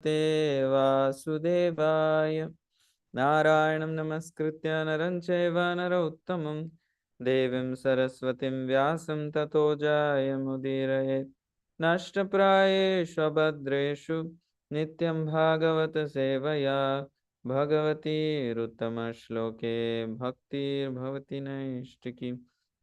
Te Vasudevaya Narayanam Namaskritya Naram Chaiva Narottamam Devim Saraswatim Vyasam Tato Jayamudiraye Nashtaprayeshu Abhadreshu Nityam Bhagavata Sevaya Bhagavati Ruttama Shloke Bhaktir Bhavati Naishtiki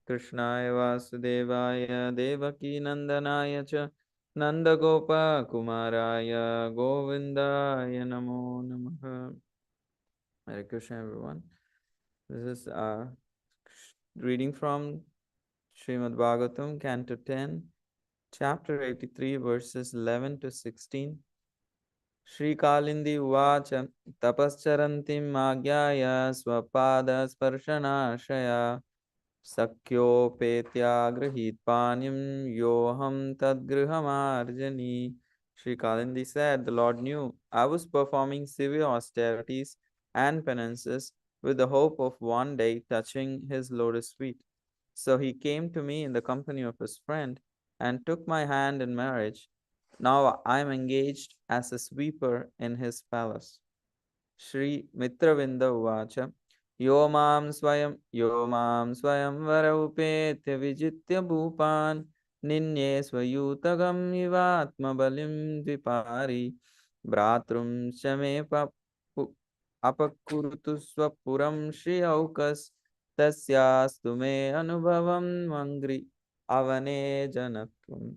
Krishnaya Vasudevaya Devaki Nandanaya Cha Nandagopa Kumaraya Govindaya Namo Namaha. Hare Krishna, everyone. This is reading from Srimad Bhagavatam, Canto 10, Chapter 83, verses 11 to 16. Shri Kalindi Uvacha Tapascharantim Magyaya Swapada Sparshanashaya Sakyopetya Panyam Yoham Tadgrihamarjani. Sri Kalindi said, the Lord knew I was performing severe austerities and penances with the hope of one day touching his lotus feet. So he came to me in the company of his friend and took my hand in marriage. Now I am engaged as a sweeper in his palace. Shri Mitravinda Uvacha Yo Mam Swayam Varaupetyya Vijitya Bhupan Ninye Swayutagam Ivatma Balim Vipari Bratrum Shame Apakurutu Swapuram Shri Aukas Tasyastu Me Anubhavam Mangri Avane Janatvam.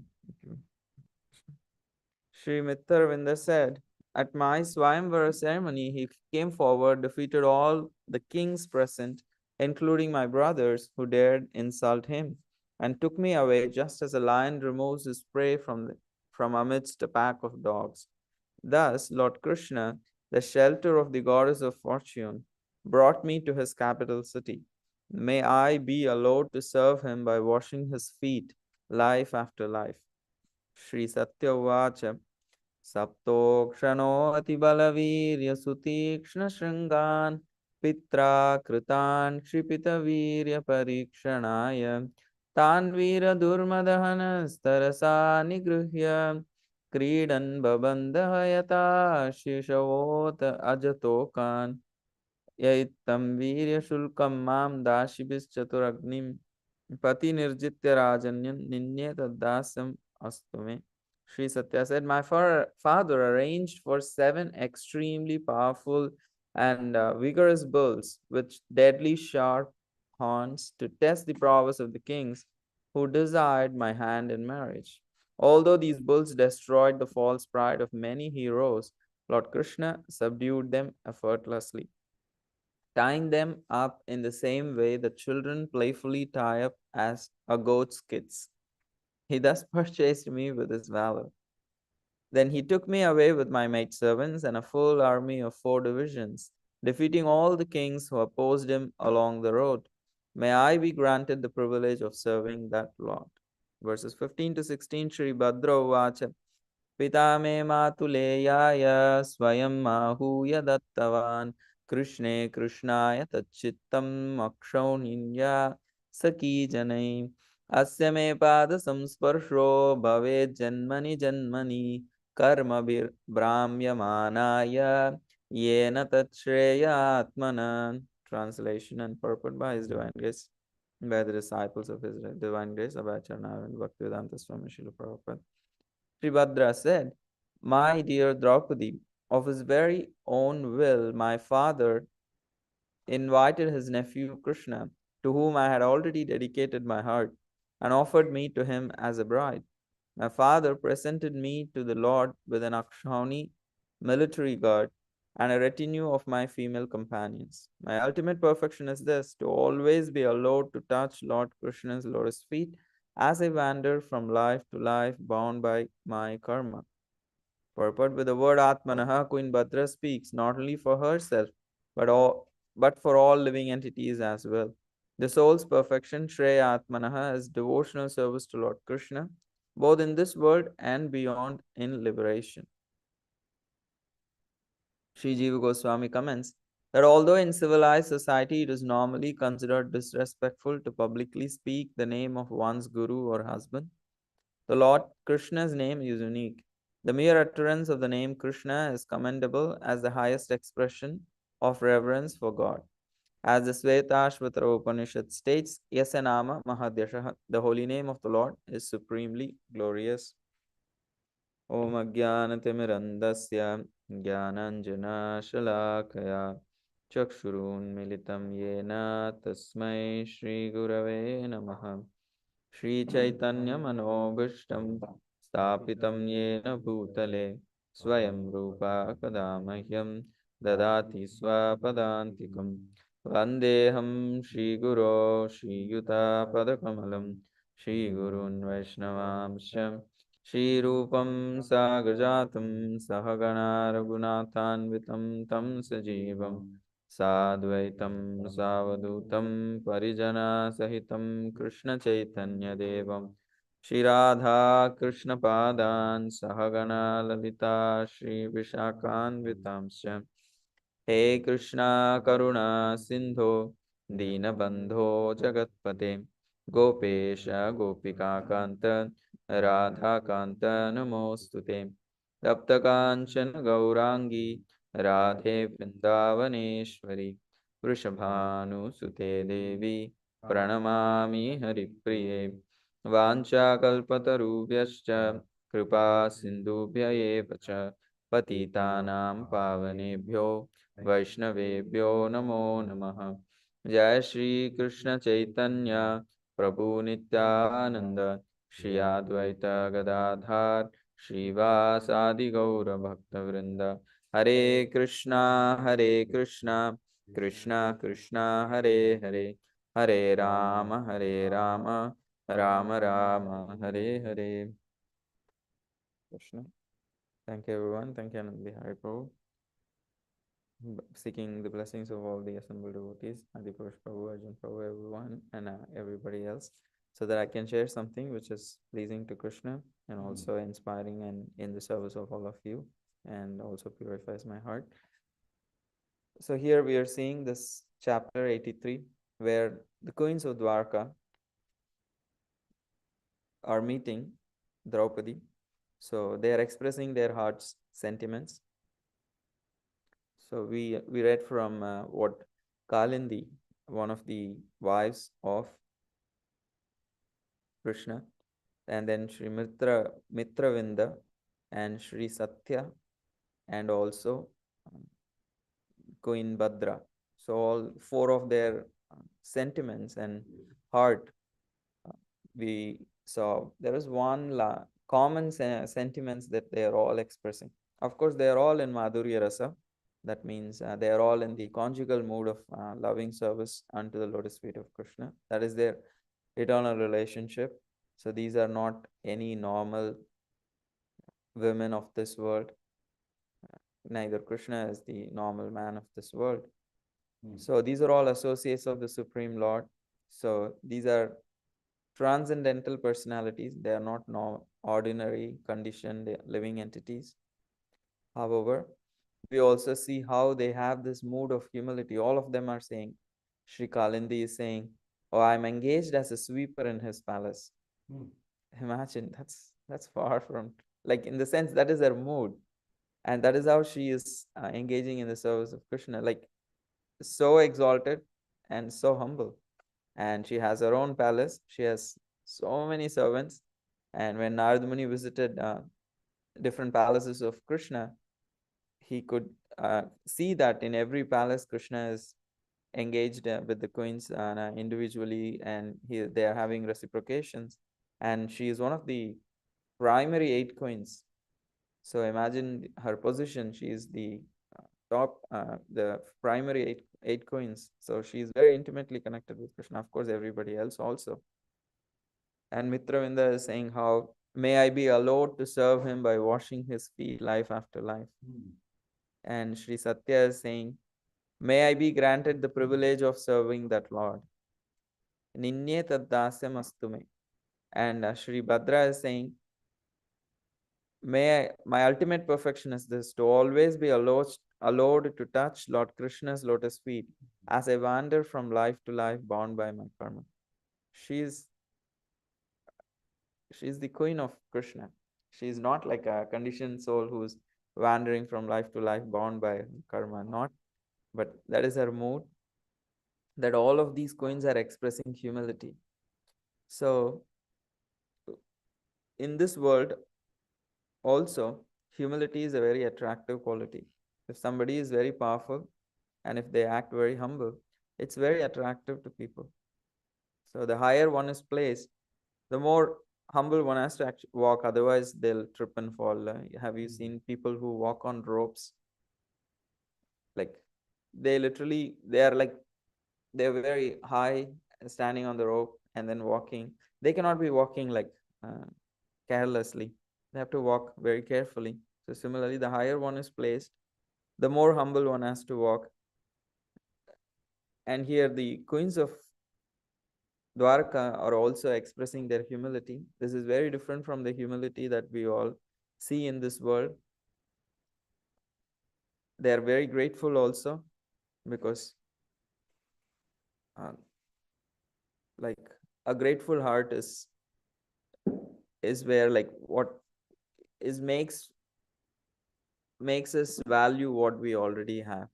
Sri Mitravinda said, at my Swayamvara ceremony, he came forward, defeated all the kings present, including my brothers who dared insult him, and took me away just as a lion removes his prey from amidst a pack of dogs. Thus, Lord Krishna, the shelter of the goddess of fortune, brought me to his capital city. May I be allowed to serve him by washing his feet life after life. Sri Satya Vacha सप्तोक्षणो अतिबलवीर्यसुतीक्ष्णशृङ्गान् पित्रा कृतान् क्षिपितवीर्यपरीक्षणाय तान् वीरदुर्मदहनस्तरसा निगृह्य क्रीडन् बबन्धः यथा शिशवोत अजतोकान् यत्तं वीर्यशुल्कं मां दाशिभिश्चतुरग्निं पति निर्जित्य राजन्यं निन्ये तद्दास्यम् अस्तु मे. Sri Satya said, my father arranged for 7 extremely powerful and vigorous bulls with deadly sharp horns to test the prowess of the kings who desired my hand in marriage. Although these bulls destroyed the false pride of many heroes, Lord Krishna subdued them effortlessly, tying them up in the same way that children playfully tie up as a goat's kids. He thus purchased me with his valor. Then he took me away with my maidservants and a full army of 4 divisions, defeating all the kings who opposed him along the road. May I be granted the privilege of serving that Lord. Verses 15 to 16, Shri Bhadra Uvacha पिता मे मातुलेयाय स्वयं आहूय दत्तवान् कृष्णे कृष्णाय तच्चित्तम् अक्षौहिण्या सखी जनै अस्य मे पाद संस्पर्शो भवेत् जन्मनि जन्मनि कर्मभिर्भ्राम्यमानाय येन तच्छ्रेयात्मना. Translation and purport by His Divine Grace, by the disciples of His Divine Grace, Abhay Charnav and Bhaktivedanta Swami Srila Prabhupada. Sribhadra said, my dear Draupadi, of his very own will, my father invited his nephew Krishna, to whom I had already dedicated my heart, and offered me to him as a bride. My father presented me to the Lord with an Akshauhini military guard and a retinue of my female companions. My ultimate perfection is this, to always be allowed to touch Lord Krishna's lotus feet as I wander from life to life bound by my karma. Purport: with the word Atmanaha, Queen Bhadra speaks not only for herself, but for all living entities as well. The soul's perfection, Shreya Atmanaha, is devotional service to Lord Krishna, both in this world and beyond in liberation. Sri Jiva Goswami comments that although in civilized society it is normally considered disrespectful to publicly speak the name of one's guru or husband, the Lord Krishna's name is unique. The mere utterance of the name Krishna is commendable as the highest expression of reverence for God. As the Svetashvatara Upanishad states, Yasanama Mahadyashaha, the holy name of the Lord is supremely glorious. Om Ajnanatimirandasya Jnananjana Shalakaya Chakshurun Militam Yena Tasmai Shri Gurave Namaha Shri Chaitanya Manobhishtam Stapitam Yena Bhutale Swayam Rupa Kadamahyam Dadati Swapadantikam Vandeham Shri Guru Shri Yuta Padakamalam Shri Gurun Vaishnavamsham Shri Rupam Sagrajatam Sahagana Raghunathanvitam Tam Sajivam Sadvaitam Savadutam Parijana Sahitam Krishna Chaitanya Devam Shri Radha Krishna Padan Sahagana Lalita Shri Vishakhan Vitamsya He Krishna Karuna Sindho Dinabandho Jagatpate Gopesha Gopika Kanta Radha Kanta Namostute Tapta Kanchana Gaurangi Radhe Vrindavaneshwari Vrishabhanu Sute Devi Pranamami Haripriye Vanchakalpatarubhyascha Kripa Sindhubhya eva cha Patitanam Pavanebhyo Vaishnavebhyo Namo Namaha Jai Shri Krishna Chaitanya Prabhu Nityananda Shri Advaita Gadadhar Srivasadi Gaura Bhakta Vrinda Hare Krishna Krishna Krishna Hare Hare Hare Rama Rama Rama Hare Hare Krishna. Thank you everyone. Thank you Anand Bihari Prabhu. Seeking the blessings of all the assembled devotees, Adipurush Prabhu, Arjun Prabhu, everyone, and everybody else, so that I can share something which is pleasing to Krishna and also inspiring and in the service of all of you, and also purifies my heart. So here we are seeing this chapter 83, where the queens of Dwarka are meeting Draupadi. So they are expressing their heart's sentiments. So we read from what Kalindi, one of the wives of Krishna, and then Sri Mitravinda and Sri Satya, and also Queen Bhadra. So all four of their sentiments and heart we saw. There is one common sentiments that they are all expressing. Of course, they are all in Madhurya Rasa. That means they are all in the conjugal mood of loving service unto the lotus feet of Krishna. That is their eternal relationship. So these are not any normal women of this world. Neither Krishna is the normal man of this world. So these are all associates of the Supreme Lord. So these are transcendental personalities. They are not ordinary, conditioned, living entities. However, we also see how they have this mood of humility. All of them are saying, Sri Kalindi is saying, oh, I'm engaged as a sweeper in his palace. Imagine, that's far from, like, in the sense that is her mood. And that is how she is engaging in the service of Krishna, like so exalted and so humble. And she has her own palace. She has so many servants. And when Narada Muni visited different palaces of Krishna, he could see that in every palace, Krishna is engaged with the queens individually, and they are having reciprocations. And she is one of the primary 8 queens. So imagine her position. She is the top, the primary eight queens. So she is very intimately connected with Krishna. Of course, everybody else also. And Mitravinda is saying how, may I be allowed to serve him by washing his feet life after life. And Sri Satya is saying, may I be granted the privilege of serving that Lord. Ninye tad dasyam astume. And Sri Bhadra is saying, my ultimate perfection is this, to always be allowed to touch Lord Krishna's lotus feet as I wander from life to life bound by my karma. She's the queen of Krishna. She's not like a conditioned soul who's wandering from life to life bound by karma, not, but that is her mood, that all of these coins are expressing humility. So in this world also, humility is a very attractive quality. If somebody is very powerful and if they act very humble, it's very attractive to people. So the higher one is placed, the more humble one has to walk, otherwise they'll trip and fall. Have you seen people who walk on ropes? Like they are like, they're very high, standing on the rope and then walking. They cannot be walking like uh, carelessly. They have to walk very carefully. So similarly, the higher one is placed, the more humble one has to walk. And here the queens of Dwarka are also expressing their humility. This is very different from the humility that we all see in this world. They are very grateful also, because uh, like a grateful heart is where like what is makes us value what we already have.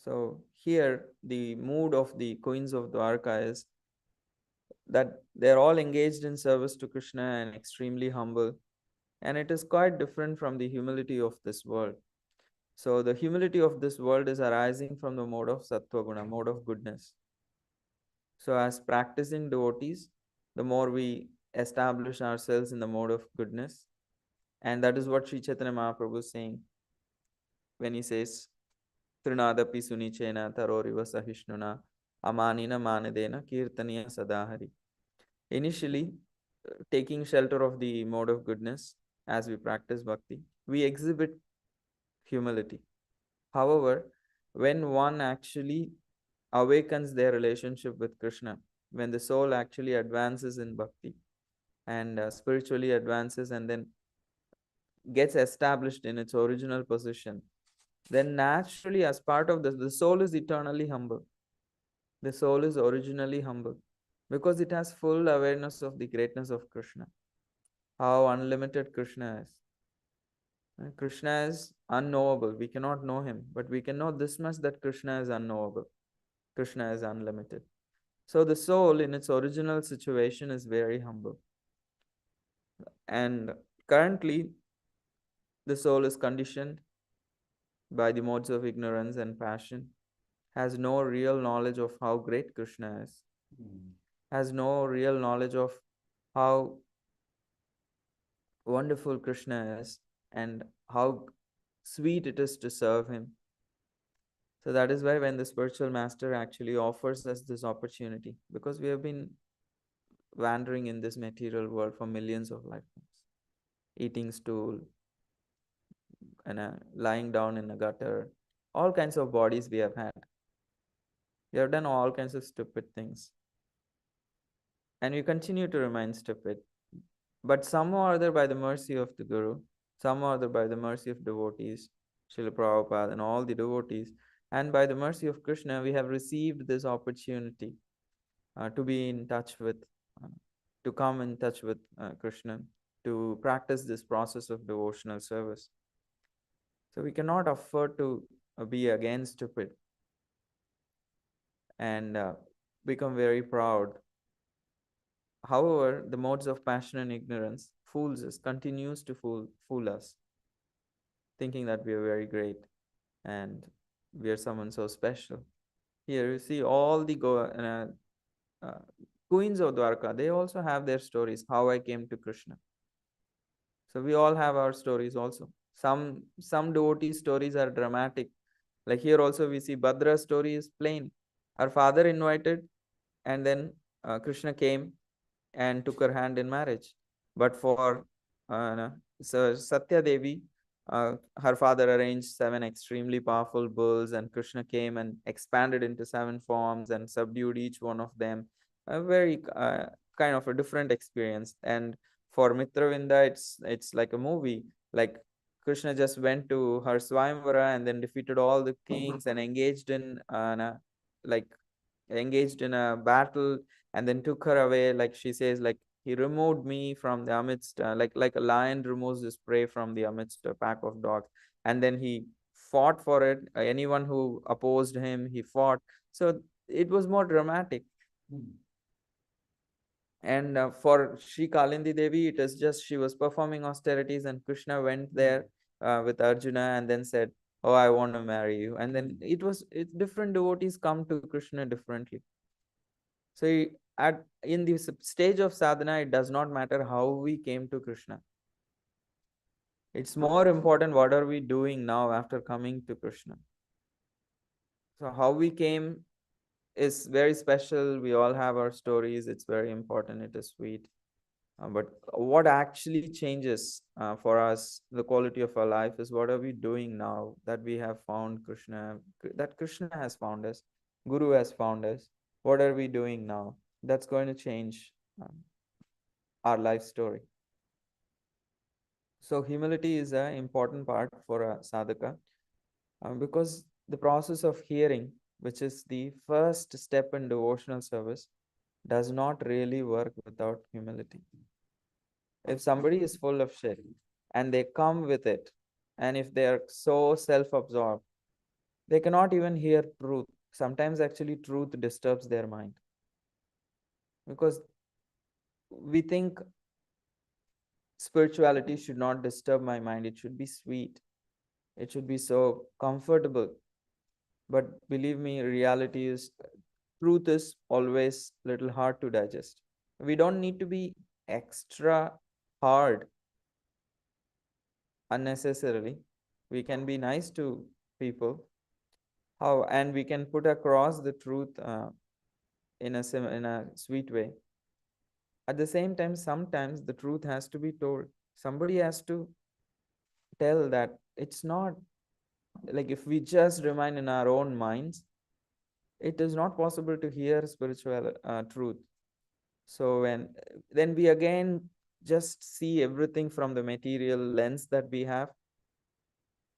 So here the mood of the queens of Dwarka is that they're all engaged in service to Krishna and extremely humble. And it is quite different from the humility of this world. So the humility of this world is arising from the mode of sattva guna, mode of goodness. So as practicing devotees, the more we establish ourselves in the mode of goodness, and that is what Sri Chaitanya Mahaprabhu is saying when he says, Trinadapi sunichena taroriva sahishnuna amanina manadena kirtaniya sadahari. Initially, taking shelter of the mode of goodness as we practice bhakti, we exhibit humility. However, when one actually awakens their relationship with Krishna, when the soul actually advances in bhakti and spiritually advances and then gets established in its original position, then naturally, as part of this, the soul is eternally humble. The soul is originally humble because it has full awareness of the greatness of Krishna, how unlimited Krishna is. Krishna is unknowable. We cannot know him, but we can know this much, that Krishna is unknowable. Krishna is unlimited. So the soul in its original situation is very humble. And currently, the soul is conditioned by the modes of ignorance and passion, has no real knowledge of how great Krishna is, has no real knowledge of how wonderful Krishna is and how sweet it is to serve him. So that is why when the spiritual master actually offers us this opportunity, because we have been wandering in this material world for millions of lifetimes, eating stool and lying down in a gutter, all kinds of bodies we have had. We have done all kinds of stupid things. And we continue to remain stupid. But somehow or other, by the mercy of the Guru, somehow or other, by the mercy of devotees, Srila Prabhupada and all the devotees, and by the mercy of Krishna, we have received this opportunity to be in touch with, uh, to come in touch with Krishna, to practice this process of devotional service. So we cannot afford to be again stupid and become very proud. However, the modes of passion and ignorance fools us, continues to fool us, thinking that we are very great and we are someone so special. Here you see all the uh, queens of Dwarka, they also have their stories, how I came to Krishna. So we all have our stories also. Some devotee stories are dramatic. Like here also we see Bhadra's story is plain. Her father invited and then Krishna came and took her hand in marriage. But for so Satya Devi, her father arranged seven extremely powerful bulls, and Krishna came and expanded into seven forms and subdued each one of them. A very kind of a different experience. And for Mitravinda, it's like a movie. Like Krishna just went to her Swayamvara and then defeated all the kings and like engaged in a battle and then took her away. Like she says, like He removed me from the amidst, like a lion removes his prey from the amidst a pack of dogs. And then he fought for it. Anyone who opposed him, he fought. So it was more dramatic. And for Sri Kalindi Devi, it is just she was performing austerities, and Krishna went there with Arjuna and then said, "Oh, I want to marry you." And then different devotees come to Krishna differently. So at in this stage of sadhana, it does not matter how we came to Krishna. It's more important what are we doing now after coming to Krishna. So how we came is very special. We all have our stories. It's very important. It is sweet. But what actually changes for us, the quality of our life, is what are we doing now that we have found Krishna, that Krishna has found us, Guru has found us. What are we doing now? That's going to change our life story. So humility is an important part for a sadhaka because the process of hearing, which is the first step in devotional service, does not really work without humility. If somebody is full of shit and they come with it, and if they are so self-absorbed, they cannot even hear truth. Sometimes actually truth disturbs their mind because we think spirituality should not disturb my mind. It should be sweet. It should be so comfortable. But believe me, reality is, truth is always a little hard to digest. We don't need to be extra hard unnecessarily. We can be nice to people. How and we can put across the truth in a sweet way. At the same time, sometimes the truth has to be told. Somebody has to tell that it's not like if we just remain in our own minds, it is not possible to hear spiritual truth. So then we again just see everything from the material lens that we have,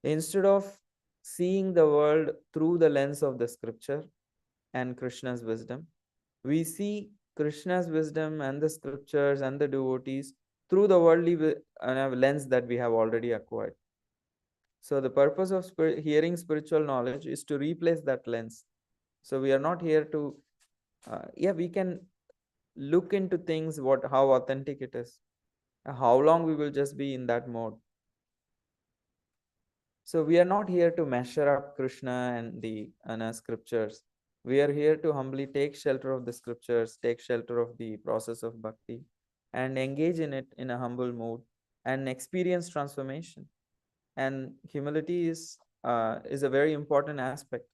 instead of seeing the world through the lens of the scripture and Krishna's wisdom. We see Krishna's wisdom and the scriptures and the devotees through the worldly lens that we have already acquired. So the purpose of hearing spiritual knowledge is to replace that lens. So we are not here to, we can look into things, how authentic it is, how long we will just be in that mode. So we are not here to measure up Krishna and the scriptures. We are here to humbly take shelter of the scriptures, take shelter of the process of bhakti, and engage in it in a humble mood and experience transformation. And humility is a very important aspect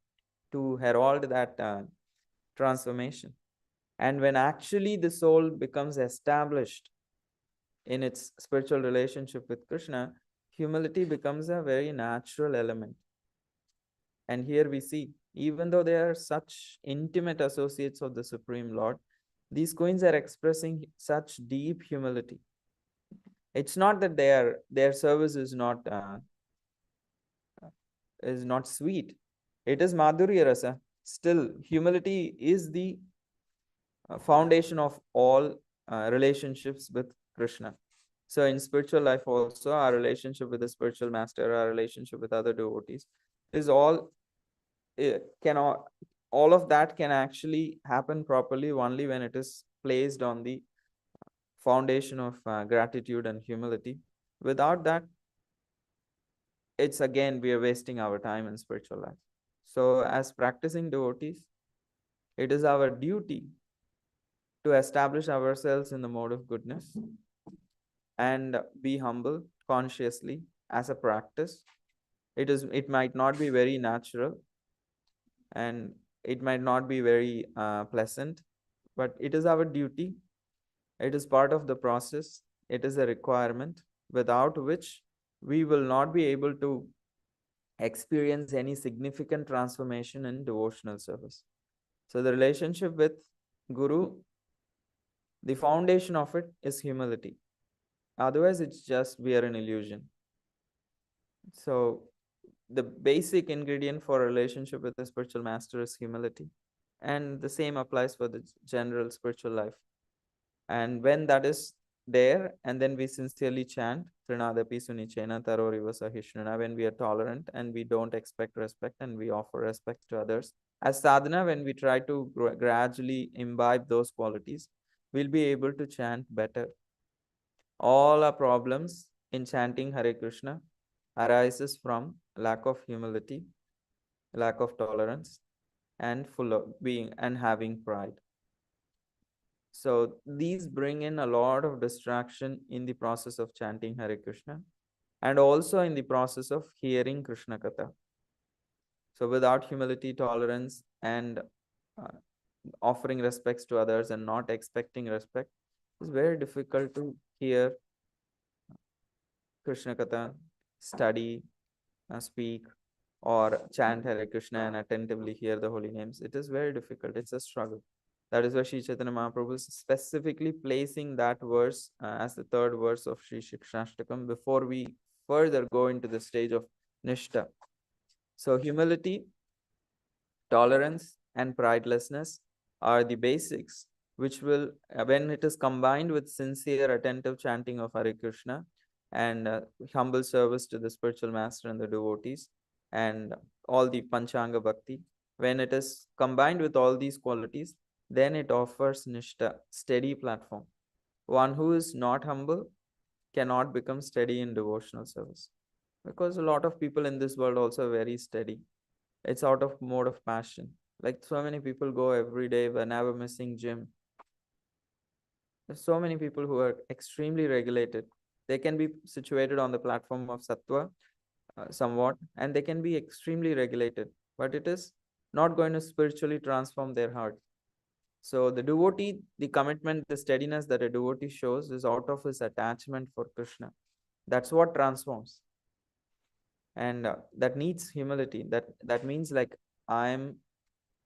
to herald that transformation. And when actually the soul becomes established in its spiritual relationship with Krishna, humility becomes a very natural element. And here we see, even though they are such intimate associates of the Supreme Lord, these queens are expressing such deep humility. It's not that their service is not sweet. It is Madhurya Rasa. Still, humility is the foundation of all relationships with Krishna. So in spiritual life also, our relationship with the spiritual master, our relationship with other devotees is all all of that can actually happen properly only when it is placed on the foundation of gratitude and humility. Without that, it's again we are wasting our time in spiritual life. So as practicing devotees, it is our duty to establish ourselves in the mode of goodness and be humble consciously as a practice. It might not be very natural and it might not be very pleasant, but it is our duty. It is part of the process. It is a requirement without which we will not be able to experience any significant transformation in devotional service. So the relationship with Guru, the foundation of it is humility. Otherwise, it's just we are an illusion. So the basic ingredient for a relationship with a spiritual master is humility. And the same applies for the general spiritual life. And when that is there, and then we sincerely chant Trinadapi Sunichena Taroriva Sahishnuna, when we are tolerant and we don't expect respect and we offer respect to others. As sadhana, when we try to gradually imbibe those qualities, we'll be able to chant better. All our problems in chanting Hare Krishna arises from lack of humility, lack of tolerance, and full of being and having pride. So these bring in a lot of distraction in the process of chanting Hare Krishna and also in the process of hearing Krishna Katha. So without humility, tolerance, and uh, offering respects to others and not expecting respect, it's very difficult to hear Krishna Katha, study, speak, or chant Hare Krishna and attentively hear the holy names. It is very difficult. It's a struggle. That is why Sri Chaitanya Mahaprabhu is specifically placing that verse as the third verse of Sri Shikshashtakam before we further go into the stage of Nishta. So humility, tolerance, and pridelessness are the basics, which will, when it is combined with sincere, attentive chanting of Hare Krishna and humble service to the spiritual master and the devotees, and all the Panchanga Bhakti, when it is combined with all these qualities, then it offers Nishta, steady platform. One who is not humble cannot become steady in devotional service. Because a lot of people in this world also are very steady. It's out of mode of passion. Like so many people go every day but never missing gym. There's so many people who are extremely regulated. They can be situated on the platform of sattva somewhat, and they can be extremely regulated, but it is not going to spiritually transform their heart. So the devotee, the commitment, the steadiness that a devotee shows is out of his attachment for Krishna. That's what transforms, and that needs humility. That means like I'm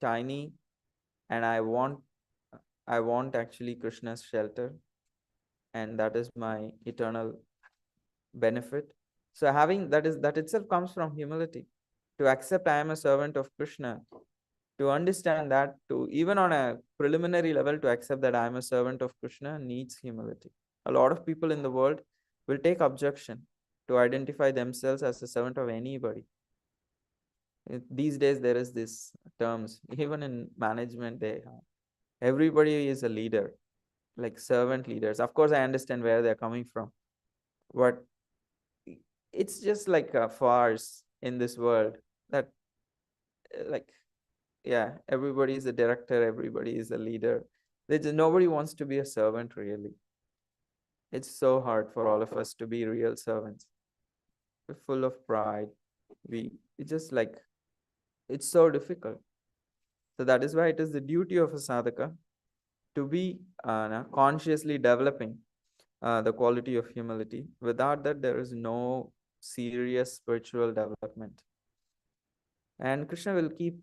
tiny and I want actually Krishna's shelter, and that is my eternal benefit. So having that itself comes from humility. To accept I am a servant of Krishna, to understand that, to even on a preliminary level to accept that I am a servant of Krishna needs humility. A lot of people in the world will take objection to identify themselves as a servant of anybody. These days there is this terms, even in management, they have, everybody is a leader, like servant leaders. Of course, I understand where they're coming from, but it's just like a farce in this world that, like, yeah, everybody is a director, everybody is a leader. Nobody wants to be a servant, really. It's so hard for all of us to be real servants. We're full of pride. It's just like, it's so difficult. So that is why it is the duty of a sadhaka to be consciously developing the quality of humility. Without that, there is no serious spiritual development. And Krishna will keep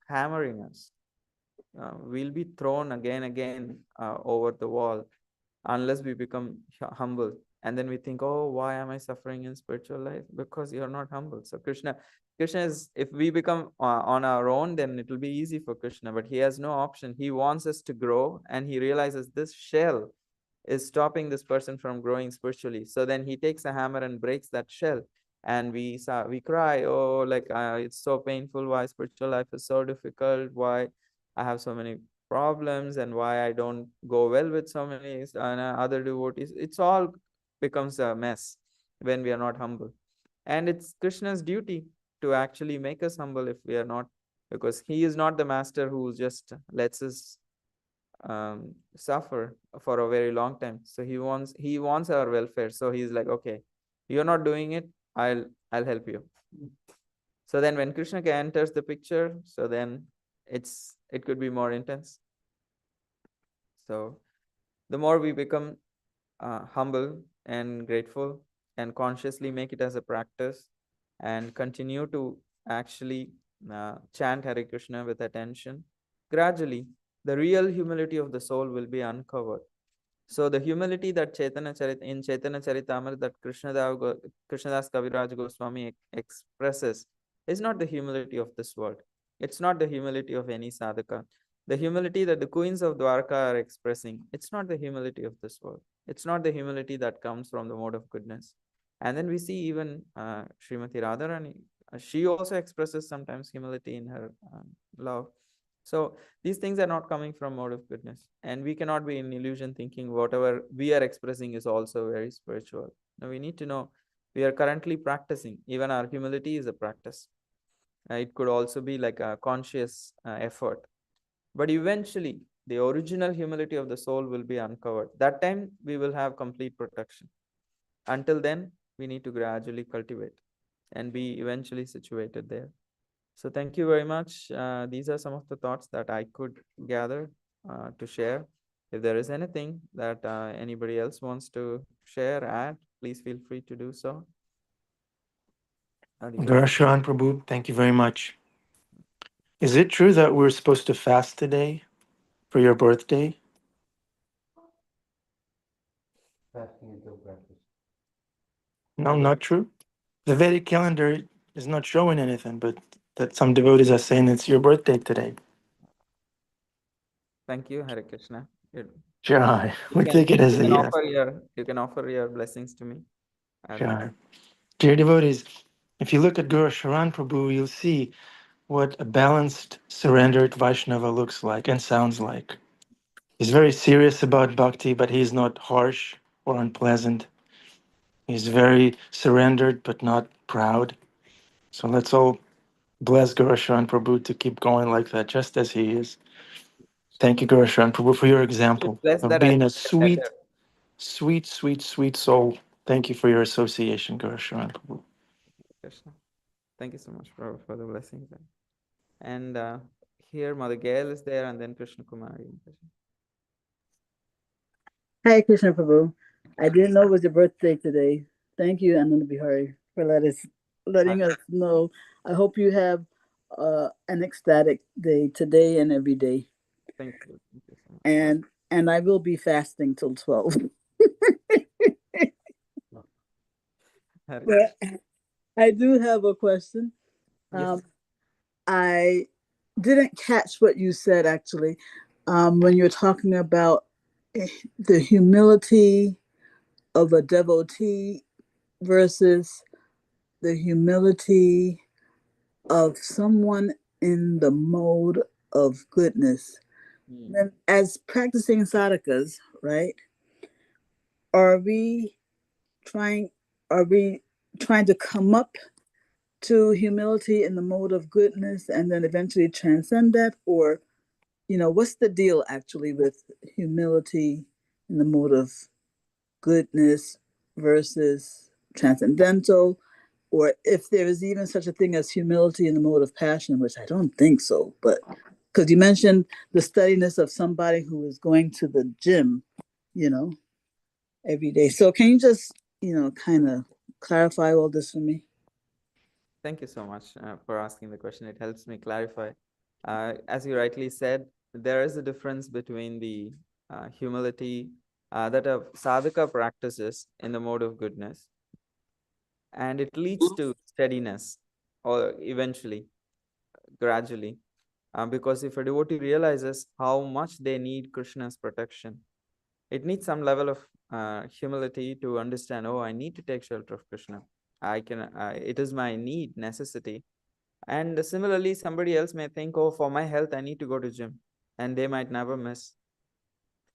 hammering us. We'll be thrown again over the wall unless we become humble. And then we think, oh, why am I suffering in spiritual life? Because you're not humble. So Krishna is, if we become on our own, then it will be easy for Krishna, but he has no option. He wants us to grow, and he realizes this shell is stopping this person from growing spiritually. So then he takes a hammer and breaks that shell. And we cry, oh, like it's so painful. Why spiritual life is so difficult? Why I have so many problems, and why I don't go well with so many other devotees. It's all becomes a mess when we are not humble. And it's Krishna's duty to actually make us humble if we are not, because he is not the master who just lets us suffer for a very long time. So he wants our welfare. So he's like, okay, you're not doing it, I'll help you. So then when Krishna enters the picture, so then it could be more intense. So the more we become humble and grateful and consciously make it as a practice and continue to actually chant Hare Krishna with attention, gradually the real humility of the soul will be uncovered. So the humility that Chaitanya Charitamrita that Krishnadas Kaviraj Goswami expresses is not the humility of this world. It's not the humility of any sadhaka. The humility that the queens of Dwarka are expressing, it's not the humility of this world. It's not the humility that comes from the mode of goodness. And then we see even Srimati Radharani, she also expresses sometimes humility in her love. So these things are not coming from mode of goodness. And we cannot be in illusion thinking whatever we are expressing is also very spiritual. Now we need to know we are currently practicing. Even our humility is a practice. It could also be like a conscious effort, but eventually, the original humility of the soul will be uncovered. That time, we will have complete protection. Until then, we need to gradually cultivate and be eventually situated there. So, thank you very much. These are some of the thoughts that I could gather to share. If there is anything that anybody else wants to share, add, please feel free to do so. Hare Gaur Krishna. Sharan Prabhu, thank you very much. Is it true that we're supposed to fast today for your birthday? No, Hare- not true. The Vedic calendar is not showing anything, but that some devotees are saying it's your birthday today. Thank you, Hare Krishna. Sure, You we can take it as you a can yes. offer your blessings to me. I'll take. Sure. Dear devotees, if you look at Guru Sharan Prabhu, you'll see what a balanced, surrendered Vaishnava looks like and sounds like. He's very serious about bhakti, but he's not harsh or unpleasant. He's very surrendered, but not proud. So let's all bless Guru Sharan Prabhu to keep going like that, just as he is. Thank you, Guru Sharan Prabhu, for your You should example bless of that I being a get better. sweet, sweet, sweet, sweet soul. Thank you for your association, Guru Sharan Prabhu. Krishna. Thank you so much for the blessings. And here Mother Gail is there, and then Krishna Kumari. Hi, Krishna Prabhu. I didn't know it was your birthday today. Thank you, Ananda Bihari, for Hi. letting us know. I hope you have an ecstatic day today and every day. Thank you. Thank you so much. And I will be fasting till 12. Hare But I do have a question. Yes. Um, I didn't catch what you said actually when you were talking about the humility of a devotee versus the humility of someone in the mode of goodness. Hmm. Then, as practicing sadhakas, right? Are we trying? Are we trying to come up to humility in the mode of goodness and then eventually transcend that, or what's the deal actually with humility in the mode of goodness versus transcendental, or if there is even such a thing as humility in the mode of passion, which I don't think so, but because you mentioned the steadiness of somebody who is going to the gym, you know, every day. So can you just, kind of clarify all this for me? Thank you so much for asking the question. It helps me clarify. As you rightly said, there is a difference between the humility that a sadhaka practices in the mode of goodness, and it leads to steadiness, or eventually, gradually. Because if a devotee realizes how much they need Krishna's protection, it needs some level of humility to understand, oh, I need to take shelter of Krishna. It is my need, necessity. And similarly, somebody else may think, oh, for my health, I need to go to gym, and they might never miss.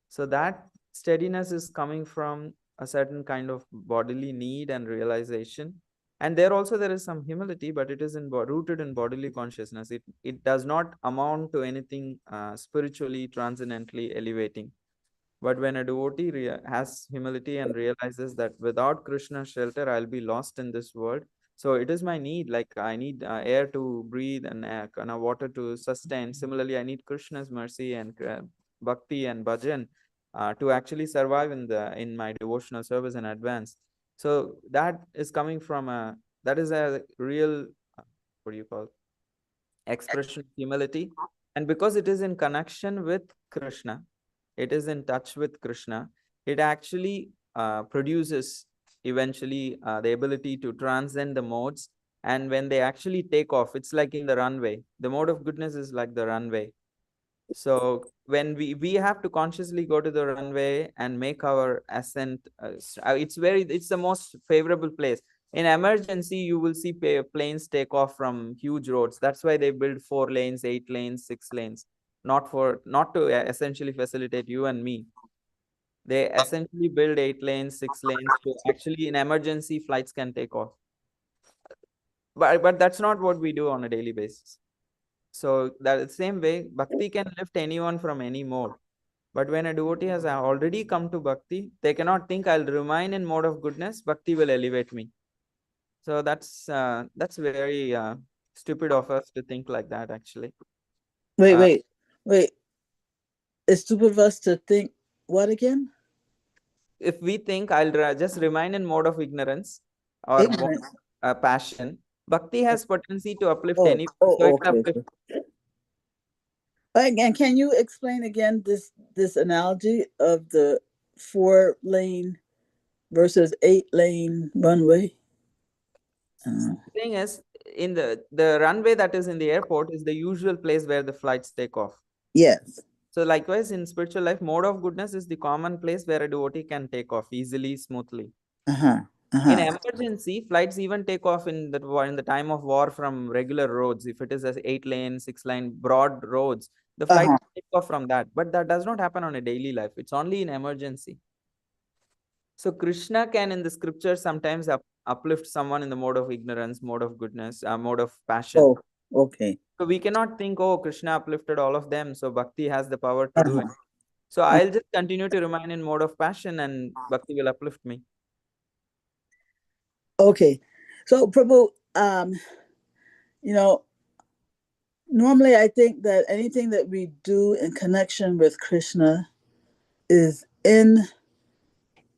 So that steadiness is coming from a certain kind of bodily need and realization. And there also there is some humility, but it is rooted in bodily consciousness. It does not amount to anything spiritually, transcendently elevating. But when a devotee has humility and realizes that without Krishna's shelter, I'll be lost in this world. So it is my need, like I need air to breathe and water to sustain. Similarly, I need Krishna's mercy and bhakti and bhajan to actually survive in my devotional service and advance. So that is coming from that is a real, what do you call, expression of humility. And because it is in connection with Krishna, it is in touch with Krishna, it actually produces eventually the ability to transcend the modes. And when they actually take off, it's like in the runway. The mode of goodness is like the runway. So when we have to consciously go to the runway and make our ascent, it's the most favorable place. In emergency, you will see planes take off from huge roads. That's why they build 4 lanes, 8 lanes, 6 lanes, not to essentially facilitate you and me. They essentially build 8 lanes, 6 lanes, so actually in emergency flights can take off. But that's not what we do on a daily basis. So that the same way, bhakti can lift anyone from any mode. But when a devotee has already come to bhakti, they cannot think I'll remain in mode of goodness. Bhakti will elevate me. So that's very stupid of us to think like that. Actually, Wait, uh, wait, wait. It's stupid of us to think what again? if we think I'll just remain in mode of ignorance or mode Ignorance. of passion, bhakti has potency to uplift Oh, anyone. So oh, it will okay. uplift. Again, can you explain again this analogy of the 4 lane versus 8 lane runway? Thing is, in the runway that is in the airport is the usual place where the flights take off. Yes. So likewise, in spiritual life, mode of goodness is the common place where a devotee can take off easily, smoothly. Uh-huh. In Uh-huh. emergency, flights even take off in the time of war from regular roads. If it is as 8 lane, 6 lane broad roads, the flight Uh-huh. will take off from that. But that does not happen on a daily life. It's only in emergency. So Krishna can in the scripture sometimes uplift someone in the mode of ignorance, mode of goodness, mode of passion. Oh, okay. So we cannot think, oh, Krishna uplifted all of them, so bhakti has the power to do it. Uh-huh. So Uh, I'll just continue to remain in mode of passion and bhakti will uplift me. okay. So Prabhu, you know, normally I think that anything that we do in connection with Krishna is in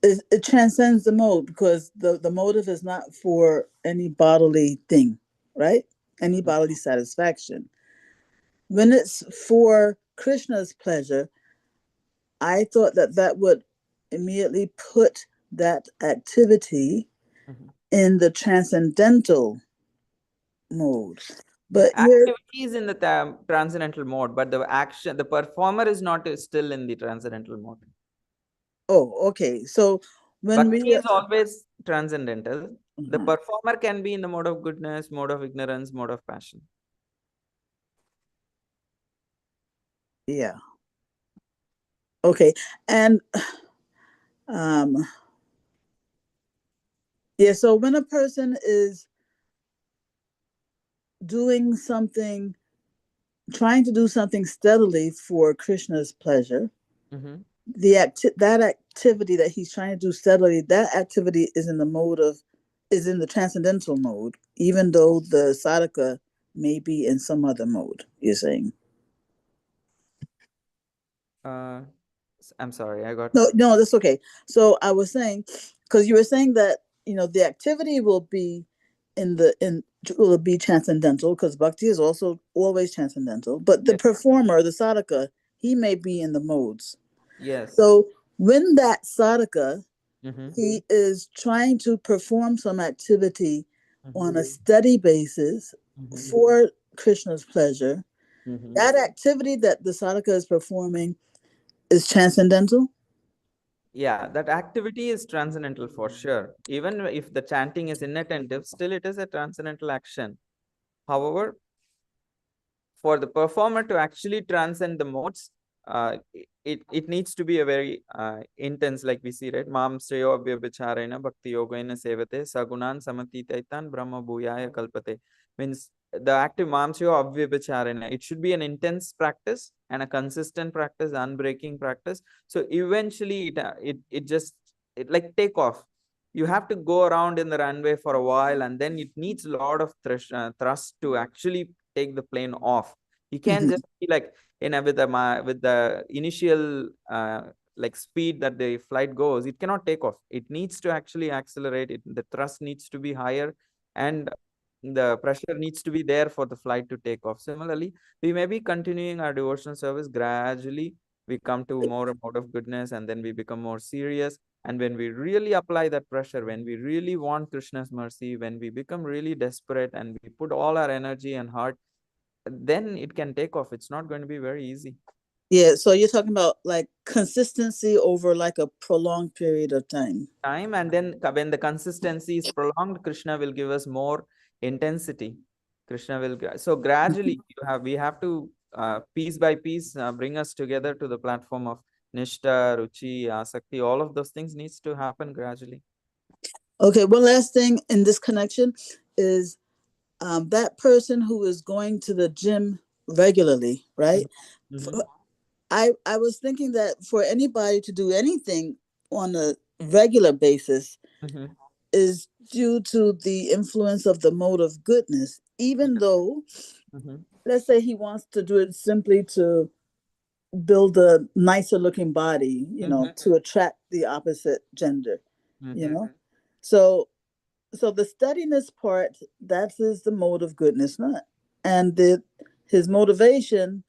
it transcends the mode, because the motive is not for any bodily thing, right? Any bodily satisfaction. When it's for Krishna's pleasure, I thought that that would immediately put that activity Mhm. in the transcendental mode. The But here, activity is in the transcendental mode, but the action, the performer is not still in the transcendental mode. oh, okay. So when Bhakti we, is always transcendental. The uh-huh, performer can be in the mode of goodness, mode of ignorance, mode of passion. yeah, okay, and um, yeah. So when a person is doing something, trying to do something steadily for Krishna's pleasure, Mhm. that activity that he's trying to do steadily, that activity is in the mode of, is in the transcendental mode, even though the sadhaka may be in some other mode. You're saying? Uh, I'm sorry, I got. No, no, that's okay. So I was saying, because you were saying that the activity will be in will be transcendental, because bhakti is also always transcendental, but the Yes. performer, the sadhaka, he may be in the modes. Yes. So when that sadhaka, Mm-hmm. he is trying to perform some activity Mm-hmm. on a steady basis Mm-hmm. for Krishna's pleasure, Mm-hmm. that activity that the sadhaka is performing is transcendental. Yeah, that activity is transcendental for sure. Even if the chanting is inattentive, still it is a transcendental action. However, for the performer to actually transcend the modes, it needs to be a very intense, like we see, right? Mam sreyo abhyabhicharena bhakti yogena sevate sagunan samatitaitan brahma bhuyaya kalpate. Means the active mam sreyo abhyabhicharena. It should be an intense practice and a consistent practice, unbreaking practice. So eventually, it just it like take off. You have to go around in the runway for a while, and then it needs a lot of thrust to actually take the plane off. You can't Mhm. just be like with the initial like speed that the flight goes. It cannot take off. It needs to actually accelerate. The thrust needs to be higher, and the pressure needs to be there for the flight to take off. Similarly, we may be continuing our devotional service gradually. We come to more and more of goodness, and then we become more serious. And when we really apply that pressure, when we really want Krishna's mercy, when we become really desperate and we put all our energy and heart, then it can take off. It's not going to be very easy. Yeah, so you're talking about like consistency over like a prolonged period of time. And then when the consistency is prolonged, Krishna will give us more intensity. Krishna will so gradually we have to piece by piece bring us together to the platform of Nishta, Ruchi, Asakti. All of those things needs to happen gradually. Okay, one last thing in this connection is that person who is going to the gym regularly, right? Mm-hmm. I was thinking that for anybody to do anything on a regular basis Mm-hmm. is due to the influence of the mode of goodness, even though, Mm-hmm. let's say, he wants to do it simply to build a nicer looking body, to attract the opposite gender, Mm-hmm. So the steadiness part, that is the mode of goodness, not, and his motivation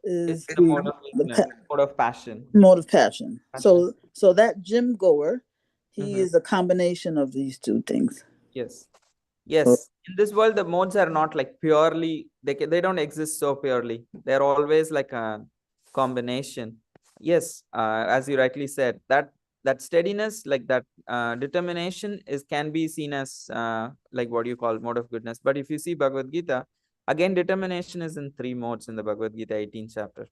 It's is the mode of weakness, mode of passion. mode of passion. Passion. So that gym goer, he Mm-hmm. is a combination of these two things. Yes. Oh, Yes, in this world, the modes are not like purely, they don't exist so purely. They're always like a combination. Yes, as you rightly said, that steadiness, like that determination is can be seen as like what you call mode of goodness. But if you see Bhagavad Gita, again, determination is in three modes in the Bhagavad Gita 18th chapter.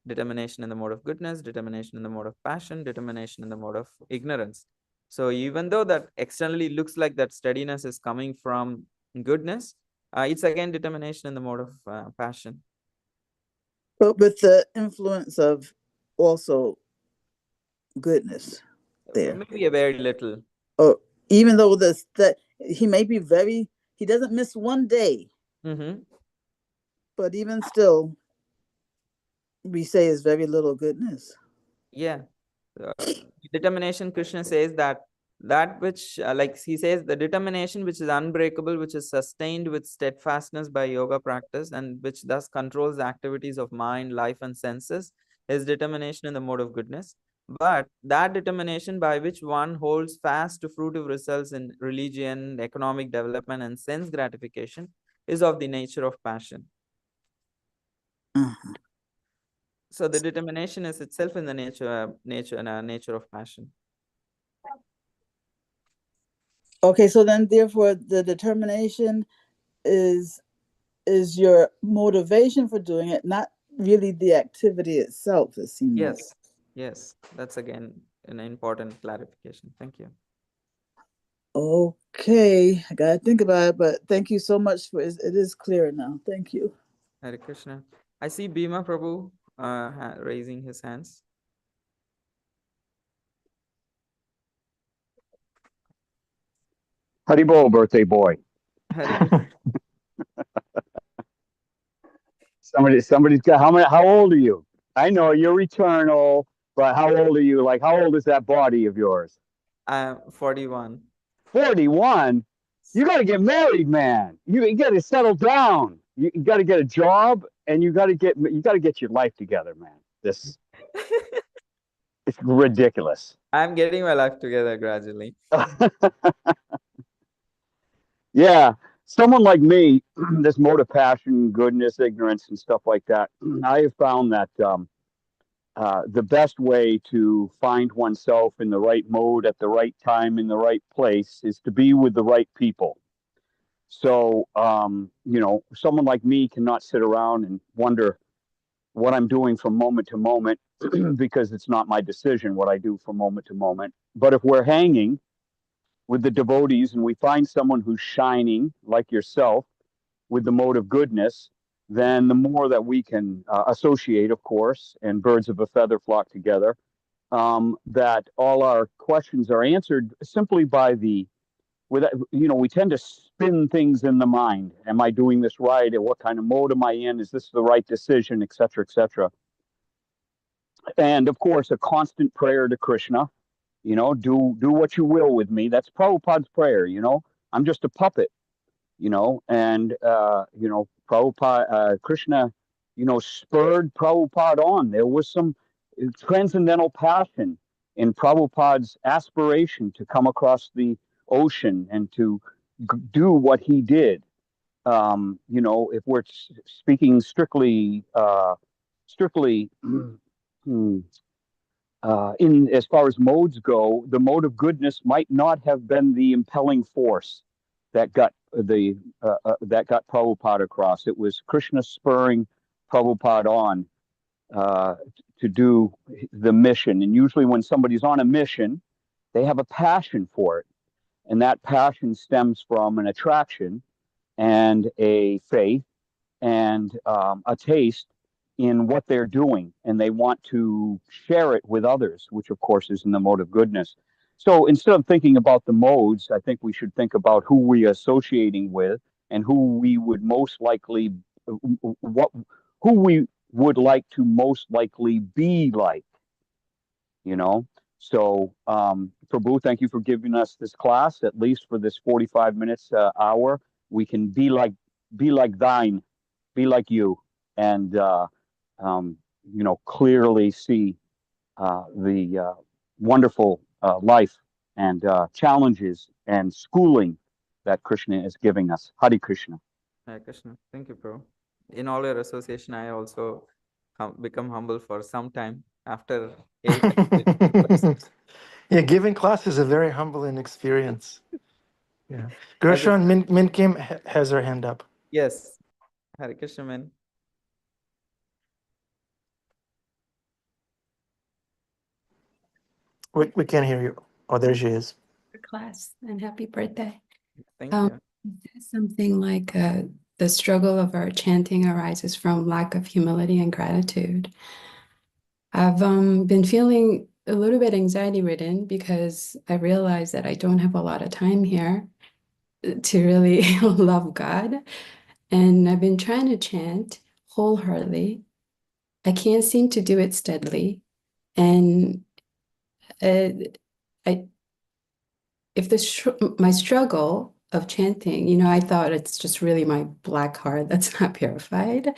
Determination in the mode of goodness, determination in the mode of passion, determination in the mode of ignorance. So even though that externally looks like that steadiness is coming from goodness, it's again determination in the mode of passion. but with the influence of also goodness there. Maybe a very little. Or even though that he may be he doesn't miss one day, Mm-hmm. but even still, we say is very little goodness. Yeah. uh, Determination, Krishna says that which like he says, the determination which is unbreakable, which is sustained with steadfastness by yoga practice, and which thus controls the activities of mind, life, and senses, is determination in the mode of goodness. But that determination by which one holds fast to fruitive results in religion, economic development, and sense gratification is of the nature of passion. Uh-huh. So the determination is itself in the nature of passion. Okay, so then therefore the determination is is your motivation for doing it, not really the activity itself, it seems like. Yes, yes, that's again an important clarification. Thank you. Okay, I gotta think about it, but thank you so much for it. It is clear now. Thank you. Hare Krishna. I see Bhima Prabhu raising his hands. Haribol, birthday boy. Hare Krishna. Somebody's got how old are you? I know you're eternal, but how old are you? Like, how old is that body of yours? I'm 41. 41? You got to get married, man. You got to settle down. You got to get a job, and you got to get your life together, man. This it's ridiculous. I'm getting my life together gradually. Yeah, someone like me, this mode of passion, goodness, ignorance, and stuff like that. I have found that the best way to find oneself in the right mode at the right time in the right place is to be with the right people. So, someone like me cannot sit around and wonder what I'm doing from moment to moment because it's not my decision what I do from moment to moment. But if we're hanging with the devotees and we find someone who's shining like yourself with the mode of goodness, then the more that we can associate, of course, and birds of a feather flock together, that all our questions are answered simply by we tend to spin things in the mind. Am I doing this right? And what kind of mode am I in? Is this the right decision, et cetera, et cetera? And of course, a constant prayer to Krishna, do what you will with me. That's Prabhupada's prayer, I'm just a puppet, and Prabhupada, Krishna, spurred Prabhupada on. There was some transcendental passion in Prabhupada's aspiration to come across the ocean and to do what he did. If we're speaking strictly hmm, in as far as modes go, the mode of goodness might not have been the impelling force that got that got Prabhupada across. It was Krishna spurring Prabhupada on uh, to do the mission. And usually, when somebody's on a mission, they have a passion for it, and that passion stems from an attraction and a faith and a taste in what they're doing, and they want to share it with others, which of course is in the mode of goodness. So instead of thinking about the modes, I think we should think about who we are associating with and who we would most likely, what, who we would like to most likely be like, you know. So, Prabhu, thank you for giving us this class, at least for this 45 minutes, hour. We can be like thine, be like you, and clearly see the wonderful life and challenges and schooling that Krishna is giving us. Hare Krishna. Hare Krishna. Thank you, bro. In all your association, I also become humble for some time after 8 years. Yeah, giving class is a very humbling experience. Yeah. Gaur As a, Sharan, Min Kim has her hand up. yes, Hare Krishna, man. We can't hear you. Oh, there she is. Class and happy birthday. Thank you. Something like the struggle of our chanting arises from lack of humility and gratitude. I've been feeling a little bit anxiety ridden because I realize that I don't have a lot of time here to really love God. And I've been trying to chant wholeheartedly. I can't seem to do it steadily. And I if my struggle of chanting, I thought it's just really my black heart that's not purified.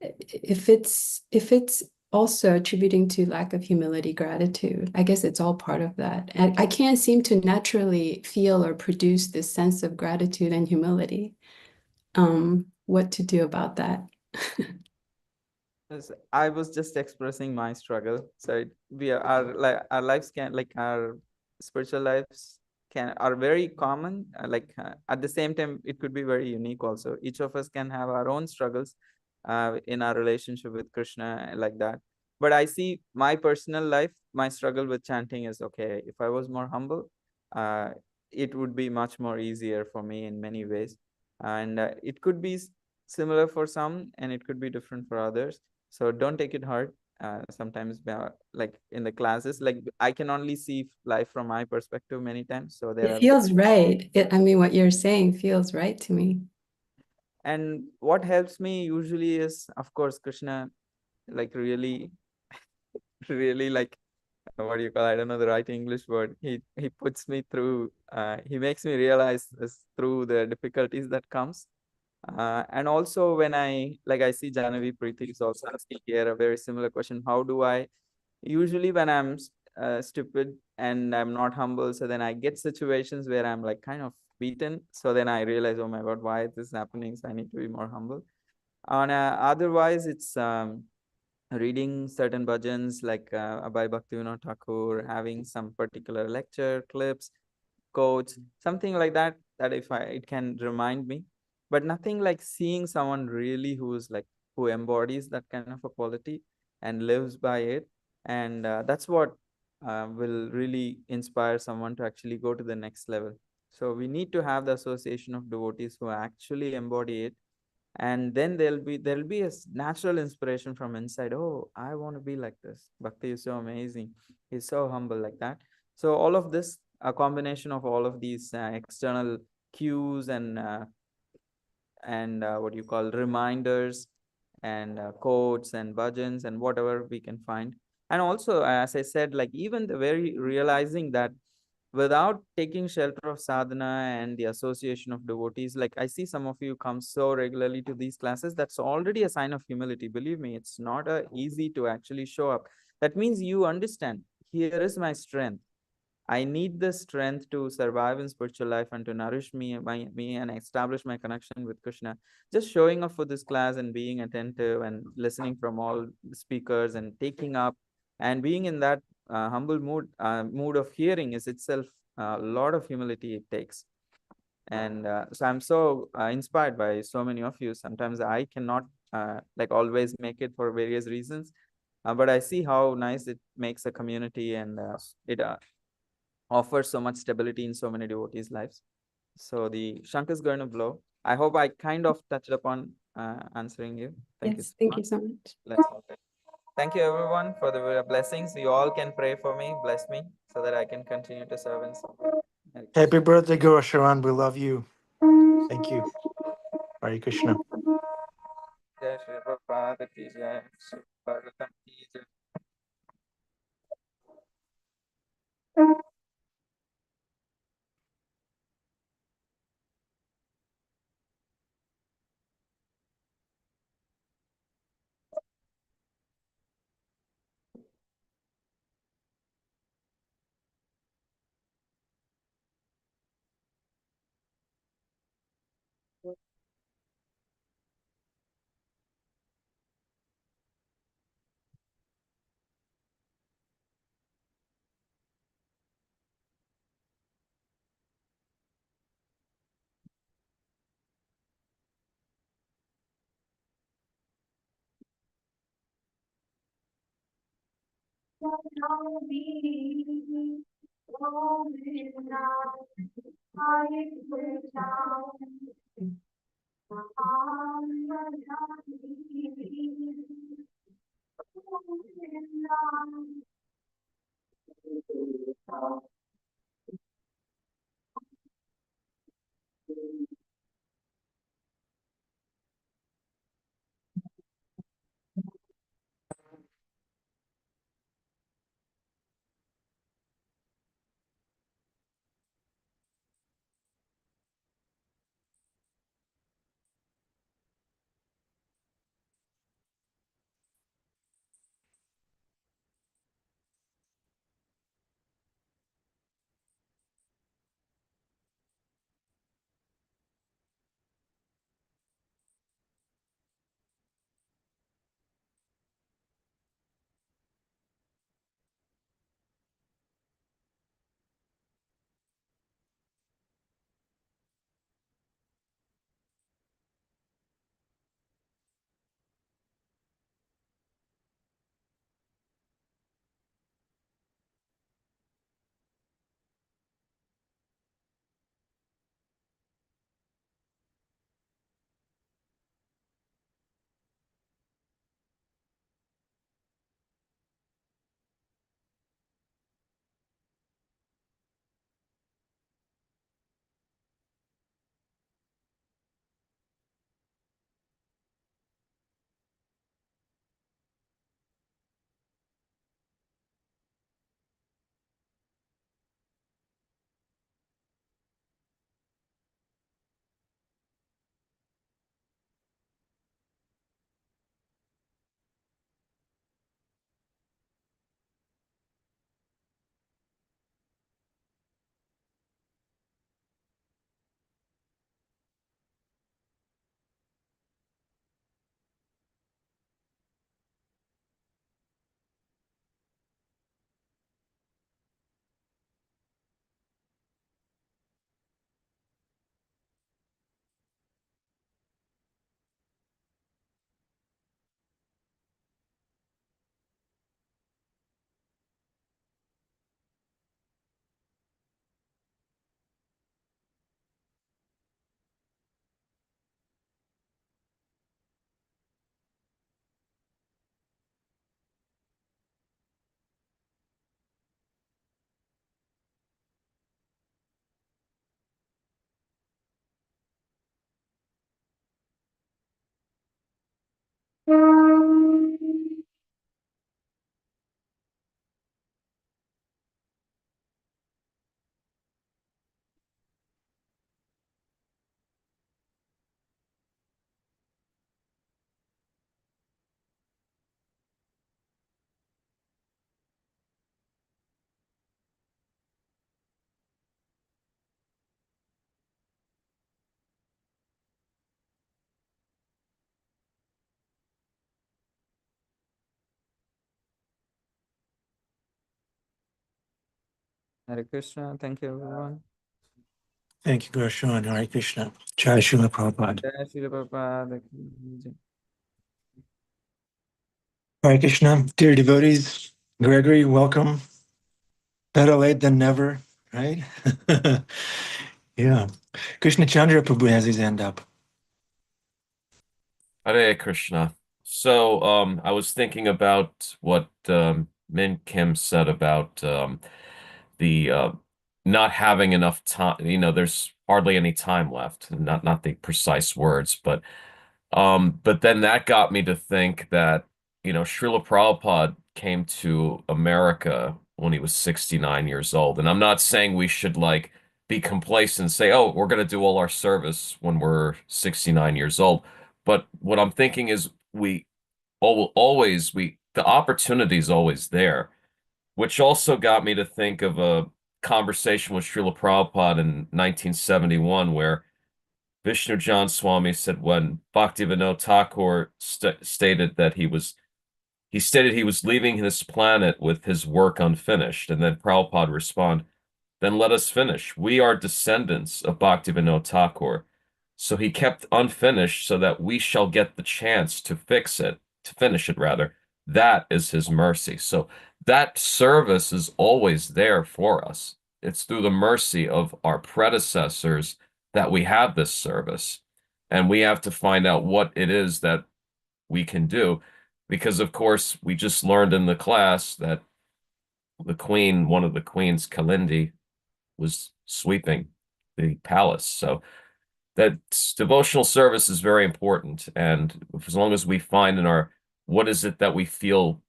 If it's also attributing to lack of humility, gratitude, I guess it's all part of that. And I can't seem to naturally feel or produce this sense of gratitude and humility. What to do about that? Yes, I was just expressing my struggle. So we are our lives can like our spiritual lives can are very common. At the same time, it could be very unique also. Each of us can have our own struggles in our relationship with Krishna like that. But I see my personal life, my struggle with chanting is okay. If I was more humble, uh, it would be much more easier for me in many ways. And it could be similar for some, and it could be different for others, so don't take it hard. Sometimes like in the classes, like I can only see life from my perspective many times, so there It are feels right. I mean, what you're saying feels right to me. and what helps me usually is, of course, Krishna, like really really like what do you call, I don't know the right English word, he puts me through, he makes me realize this through the difficulties that comes. And also when I see Janavi Preeti is also asking here a very similar question. How do I usually when I'm stupid and I'm not humble, so then I get situations where I'm like kind of beaten. So then I realize, oh my God, why is this happening? So I need to be more humble. And otherwise, it's reading certain bhajans like by Bhaktivinoda Thakur, having some particular lecture clips, quotes, something like that. That if I it can remind me, but nothing like seeing someone really who's like who embodies that kind of a quality and lives by it, and that's what will really inspire someone to actually go to the next level. So we need to have the association of devotees who actually embody it, and then there'll be natural inspiration from inside. Oh, I want to be like this. Bhakti is so amazing, he's so humble, like that. So all of this, a combination of all of these external cues and what you call reminders and quotes and bhajans and whatever we can find. And also, as I said, like even the very realizing that without taking shelter of sadhana and the association of devotees, like I see some of you come so regularly to these classes, that's already a sign of humility. Believe me, it's not easy to actually show up. That means you understand, here is my strength. I need the strength to survive in spiritual life and to nourish me and establish my connection with Krishna. Just showing up for this class and being attentive and listening from all the speakers and taking up and being in that humble mood of hearing is itself a lot of humility it takes. And so I'm so inspired by so many of you. Sometimes I cannot like always make it for various reasons, but I see how nice it makes a community, and it offers so much stability in so many devotees' lives. So the shank is going to blow. I hope I kind of touched upon answering you. Thank you Yes, so thank much. you so much. Let's all pray. Thank you everyone for the blessings. You all can pray for me, bless me, so that I can continue to serve and serve. Hare Happy Krishna. birthday, Gaur Sharan. We love you. Thank you. Hare Krishna. Jai Shri Prabhupada ki jai, Shri Bhagavatam ki jai. Hare Krishna. Thank you, everyone. Thank you, Gaur Sharan. Hare Krishna. Jai Srila Prabhupada. Jai Shri Prabhupada. Hare Krishna. Dear devotees, Gregory, welcome. Better late than never, right? Yeah. Krishna Chandra Prabhu has his hand up. Hare Krishna. So, I was thinking about what Min Kim said about the not having enough time. You know, there's hardly any time left. Not the precise words, but then that got me to think that, you know, Srila Prabhupada came to America when he was 69 years old. And I'm not saying we should like be complacent and say, oh, we're going to do all our service when we're 69 years old. But what I'm thinking is the opportunity is always there, which also got me to think of a conversation with Srila Prabhupada in 1971 where Vishnu John Swami said when Bhaktivinoda Thakur stated that he stated he was leaving this planet with his work unfinished, and then Prabhupada responded, then let us finish. We are descendants of Bhaktivinoda Thakur. So he kept unfinished so that we shall get the chance to finish it rather. That is his mercy. So that service is always there for us. It's through the mercy of our predecessors that we have this service. And we have to find out what it is that we can do. Because, of course, we just learned in the class that one of the queens, Kalindi, was sweeping the palace. So that devotional service is very important. And as long as we find what is it that we feel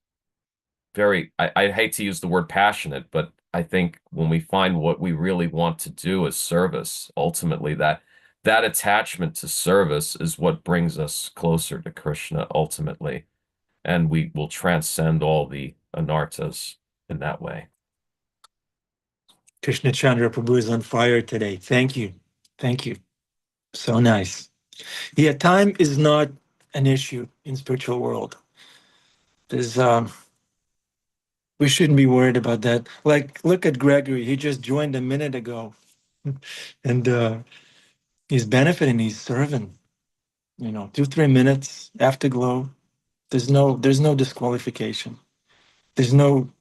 I hate to use the word passionate, but I think when we find what we really want to do as service, ultimately that attachment to service is what brings us closer to Krishna ultimately. And we will transcend all the anarthas in that way. Krishna Chandra Prabhu is on fire today. Thank you. Thank you. So nice. Yeah, time is not an issue in spiritual world. There's we shouldn't be worried about that. Like, look at Gregory. He just joined a minute ago, and he's benefiting. He's serving. 2-3 minutes afterglow. There's no disqualification. There's no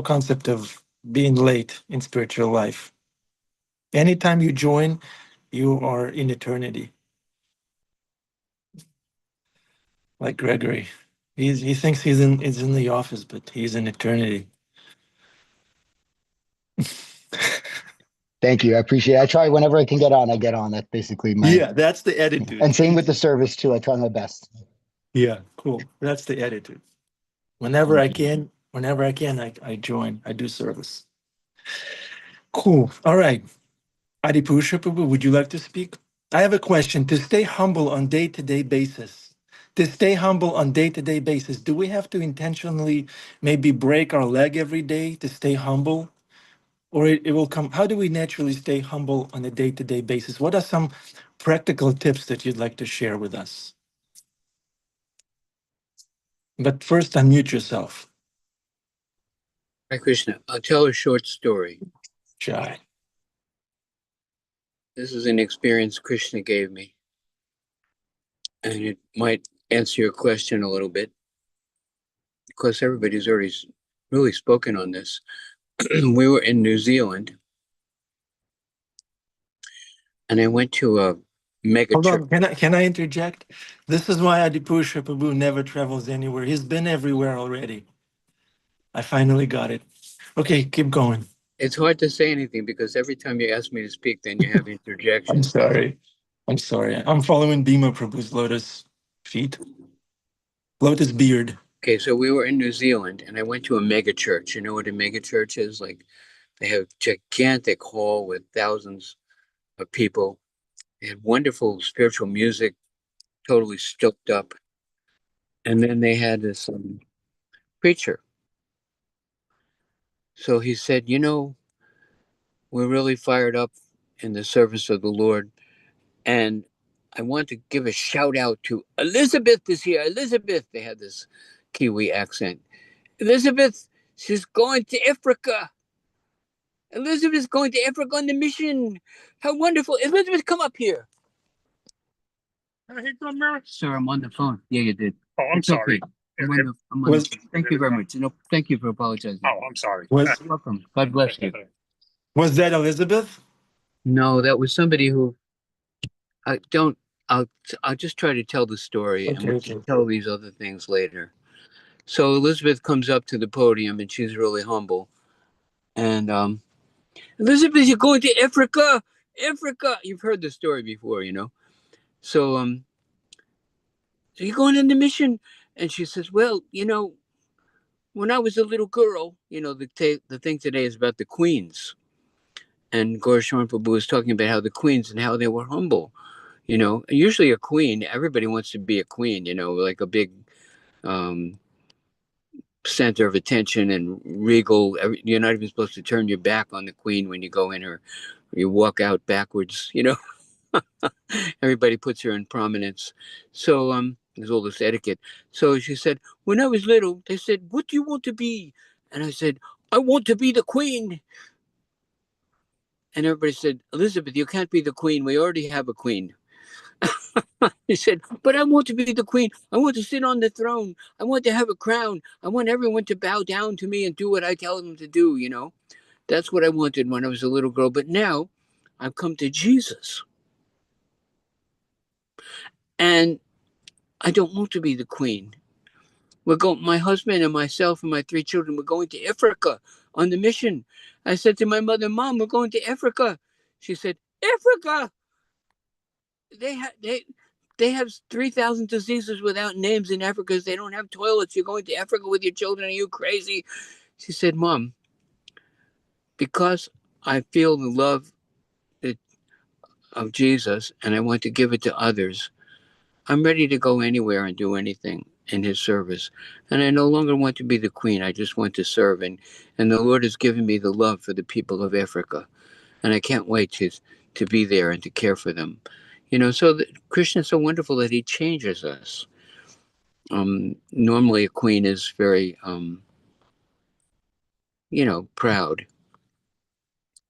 concept of being late in spiritual life. Anytime you join, you are in eternity. Like Gregory, he thinks he's in the office, but he's in eternity. Thank you. I appreciate it. I try whenever I can get on, I get on. That's basically That's the attitude. And same with the service too. I try my best. Yeah, cool. That's the attitude. Whenever I can, I join. I do service. Cool. All right. Adipusha Prabhu, would you like to speak? I have a question. To stay humble on day-to-day basis, do we have to intentionally maybe break our leg every day to stay humble? Or it will come? How do we naturally stay humble on a day-to-day basis? What are some practical tips that you'd like to share with us? But first, unmute yourself. Hi, Krishna. I'll tell a short story. Jai. This is an experience Krishna gave me, and it might answer your question a little bit, because everybody's already really spoken on this. We were in New Zealand, and I went to a mega Hold church. on. Can I interject? This is why Adipusha Prabhu never travels anywhere. He's been everywhere already. I finally got it. Okay, keep going. It's hard to say anything because every time you ask me to speak, then you have interjections. I'm sorry. I'm following Bhima Prabhu's lotus feet. Lotus beard. Okay, so we were in New Zealand, and I went to a mega church. You know what a mega church is? Like, they have gigantic hall with thousands of people. They had wonderful spiritual music, totally stoked up. And then they had this preacher. So he said, we're really fired up in the service of the Lord. And I want to give a shout out to Elizabeth is here. Elizabeth, they had this Kiwi accent. Elizabeth, she's going to Africa. Elizabeth's going to Africa on the mission. How wonderful. Elizabeth, come up here. Sir, I'm on the phone. Yeah, you did. Oh, I'm It's sorry. okay. I'm on the Was phone. Thank you very much. Thank you for apologizing. Oh, I'm sorry. was You're welcome. God bless you. was that Elizabeth? No, that was somebody who I don't. I'll just try to tell the story, and we'll Okay. tell these other things later. So Elizabeth comes up to the podium, and she's really humble. And Elizabeth, you're going to Africa. Africa. You've heard the story before, you know. So so you're going on the mission, and she says, well, you know, when I was a little girl, you know, the thing today is about the queens. And Gaur Sharan Prabhu was talking about how the queens and how they were humble. You know, usually a queen, everybody wants to be a queen, you know, like a big um, center of attention and regal. You're not even supposed to turn your back on the queen when you go in her. You walk out backwards, you know. Everybody puts her in prominence. So there's all this etiquette. So she said, when I was little, they said, what do you want to be? And I said, I want to be the queen. And everybody said, Elizabeth, you can't be the queen. We already have a queen. He said, but I want to be the queen. I want to sit on the throne. I want to have a crown. I want everyone to bow down to me and do what I tell them to do, you know. That's what I wanted when I was a little girl. But now I've come to Jesus. And I don't want to be the queen. My husband and myself and my 3 children, we're going to Africa on the mission. I said to my mother, Mom, we're going to Africa. She said, Africa? They have 3,000 diseases without names in Africa because they don't have toilets. You're going to Africa with your children. Are you crazy? She said, Mom, because I feel the love of Jesus and I want to give it to others, I'm ready to go anywhere and do anything in his service. And I no longer want to be the queen. I just want to serve. And the Lord has given me the love for the people of Africa. And I can't wait to be there and to care for them. You know, so Krishna is so wonderful that he changes us. Normally a queen is very, you know, proud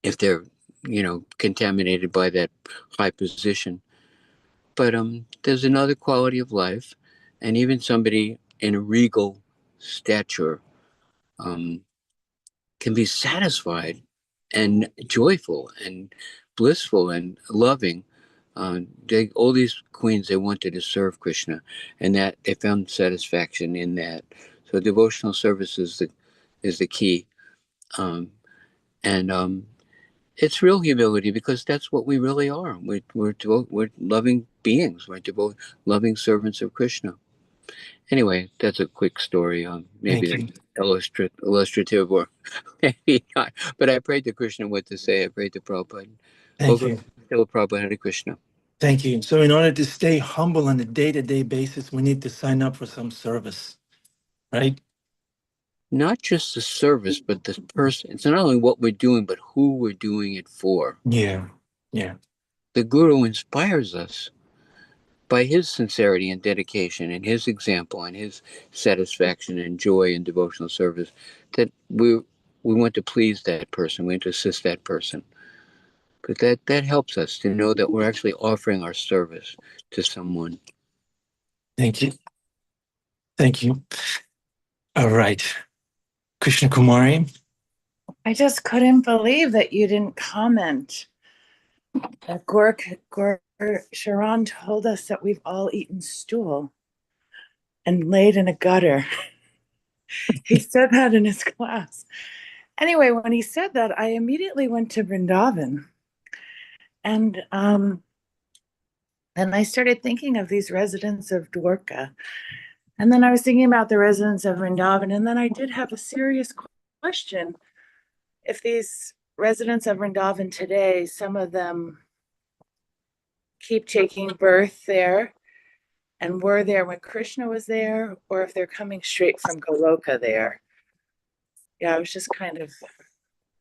if they're, you know, contaminated by that high position. But there's another quality of life, and even somebody in a regal stature can be satisfied and joyful and blissful and loving. All these queens, they wanted to serve Krishna, and that they found satisfaction in that. So devotional service is the key, and it's real humility because that's what we really are. We're loving beings. We're loving servants of Krishna. Anyway, that's a quick story. Maybe Thank you. that's illustrative or maybe not. But I prayed to Krishna what to say. I prayed to Prabhupada. Thank you. Still Prabhupada Hare Krishna. Thank you. So in order to stay humble on a day-to-day basis, we need to sign up for some service, right? Not just the service, but the person. It's not only what we're doing, but who we're doing it for. Yeah. Yeah. The Guru inspires us by his sincerity and dedication and his example and his satisfaction and joy in devotional service that we want to please that person. We want to assist that person. Because that helps us to know that we're actually offering our service to someone. Thank you. Thank you. All right. Krishna Kumari. I just couldn't believe that you didn't comment. Gaur Sharan told us that we've all eaten stool and laid in a gutter. He said that in his class. Anyway, when he said that, I immediately went to Vrindavan. And then I started thinking of these residents of Dwarka. And then I was thinking about the residents of Vrindavan. And then I did have a serious question. If these residents of Vrindavan today, some of them keep taking birth there and were there when Krishna was there, or if they're coming straight from Goloka there. Yeah, I was just kind of,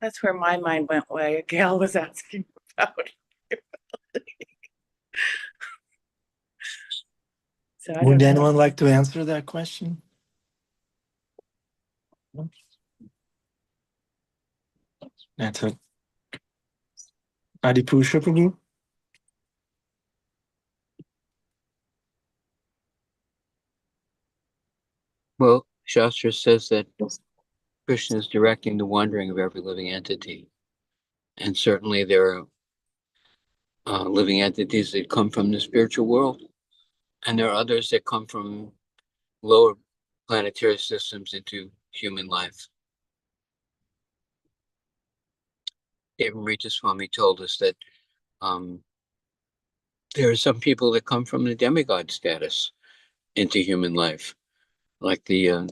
that's where my mind went while Gail was asking about. So Would anyone like to answer that question? That's it. Adipusha Prabhu? Well, Shastra says that Krishna is directing the wandering of every living entity. And certainly there are living entities that come from the spiritual world. And there are others that come from lower planetary systems into human life. Even Rita Swami told us that there are some people that come from the demigod status into human life. Like the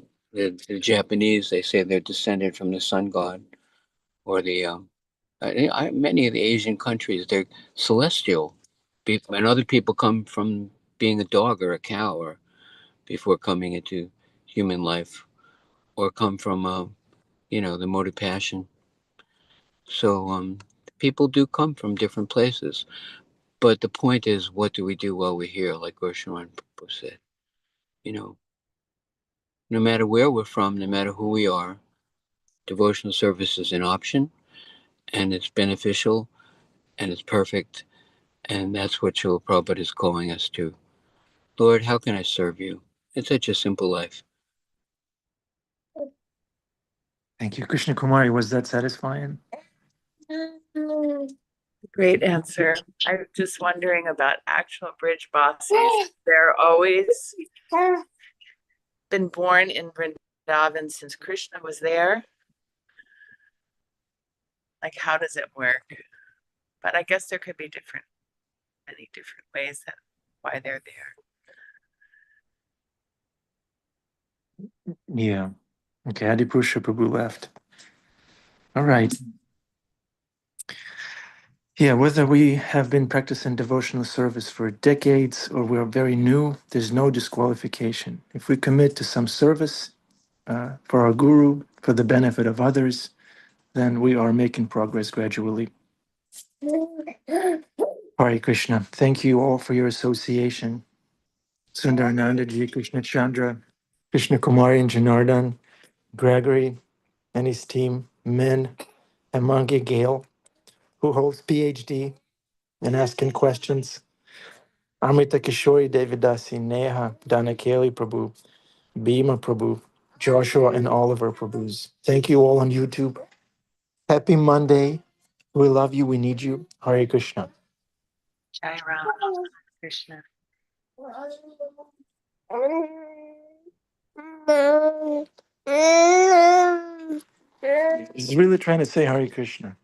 Japanese, they say they're descended from the sun god, or many of the Asian countries, they're celestial. And other people come from being a dog or a cow, or before coming into human life, or come from the mode of passion. So people do come from different places. But the point is, what do we do while we're here? Like Gaur Sharan said, no matter where we're from, no matter who we are, devotional service is an option, and it's beneficial, and it's perfect, and that's what Srila Prabhupada is calling us to. Lord, how can I serve you? It's such a simple life. Thank you. Krishna Kumari, was that satisfying? Great answer. I'm just wondering about actual bridge bosses. They're always been born in Vrindavan since Krishna was there. Like, how does it work? But I guess there could be many different ways that why they're there. Yeah. Okay, Adipusha Prabhu left. All right. Yeah, whether we have been practicing devotional service for decades or we're very new, there's no disqualification. If we commit to some service for our guru, for the benefit of others, then we are making progress gradually. Hare Krishna. Thank you all for your association. Sundarananda Ji, Krishna Chandra, Krishna Kumari and Janardhan, Gregory and his team, Min, and Mangi Gale, who holds PhD and asking questions. Amrita Kishori, Devidasi, Neha, Danakeli Prabhu, Bhima Prabhu, Joshua and Oliver Prabhus. Thank you all on YouTube. Happy Monday. We love you. We need you. Hare Krishna. Jai Ram, Krishna. He's really trying to say Hare Krishna.